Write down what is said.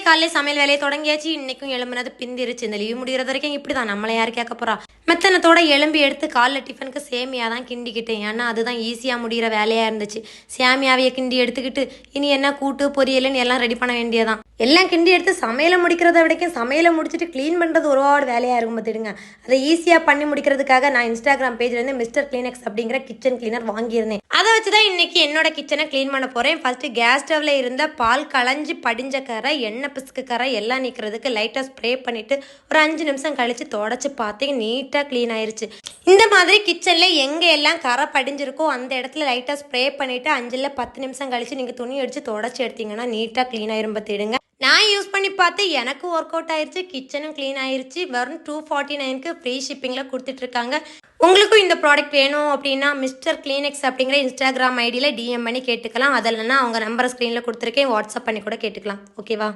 காலையில சமையல் வேலையை தொடங்கியாச்சு. இன்னைக்கும் எழும்புனது பிந்திருச்சு. இந்த லீவ் முடிகிற வரைக்கும் இப்படிதான். நம்மளை யாரு கேட்க போறா? மெத்தனத்தோட எலும்பி எடுத்து காலைல டிஃபனுக்கு சேமியா தான் கிண்டிக்கிட்டேன். ஏன்னா அதுதான் ஈஸியாக முடிகிற வேலையாக இருந்துச்சு. சேமியாவையை கிண்டி எடுத்துக்கிட்டு இனி என்ன கூட்டு பொரியல்னு எல்லாம் ரெடி பண்ண வேண்டியதான். எல்லாம் கிண்டி எடுத்து சமையலை முடிக்கிறத வரைக்கும் சமையலை முடிச்சுட்டு க்ளீன் பண்ணுறது ஒருபாடு வேலையாக இருக்கும் பார்த்துடுங்க. அதை ஈஸியாக பண்ணி முடிக்கிறதுக்காக நான் இன்ஸ்டாகிராம் பேஜ்லேருந்து மிஸ்டர் கிளீனெக்ஸ் அப்படிங்கிற கிச்சன் கிளீனர் வாங்கியிருந்தேன். அதை வச்சு தான் இன்னைக்கு என்னோட கிச்சனை க்ளீன் பண்ண போகிறேன். ஃபஸ்ட்டு கேஸ் ஸ்டவ்வில் இருந்த பால் களைஞ்சி படிஞ்ச கரை, எண்ணெய் பிசுக்கு கரை எல்லாம் நீக்கிறதுக்கு லைட்டாக ஸ்ப்ரே பண்ணிவிட்டு ஒரு 5 நிமிஷம் கழித்து தொடச்சி பார்த்தேன். நீட்டாக க்ளீன் ஆயிடுச்சு. இந்த மாதிரி கிச்சனில் எங்கே எல்லாம் கரை படிஞ்சிருக்கோ அந்த இடத்துல லைட்டாக ஸ்ப்ரே பண்ணிவிட்டு 5-10 நிமிஷம் கழித்து நீங்கள் துணி அடித்து தொடச்சி எடுத்தீங்கன்னா நீட்டாக க்ளீன் ஆயிரும் பார்த்துடுங்க. நான் யூஸ் பண்ணி பார்த்து எனக்கு ஒர்க் அவுட் ஆயிடுச்சு. கிச்சனும் க்ளீன் ஆயிடுச்சு. வெறும் 249க்கு ஃப்ரீ ஷிப்பிங்கில் கொடுத்துட்ருக்காங்க. உங்களுக்கும் இந்த ப்ராடக்ட் வேணும் அப்படின்னா மிஸ்டர் கிளீனெக்ஸ் அப்படிங்கிற இன்ஸ்டாகிராம் ஐடியில் டிஎம் பண்ணி கேட்டுக்கலாம். அதில்னா அவங்க நம்பரை ஸ்க்ரீனில் கொடுத்துருக்கேன். வாட்ஸ்அப் பண்ணி கூட கேட்டுக்கலாம். ஓகேவா?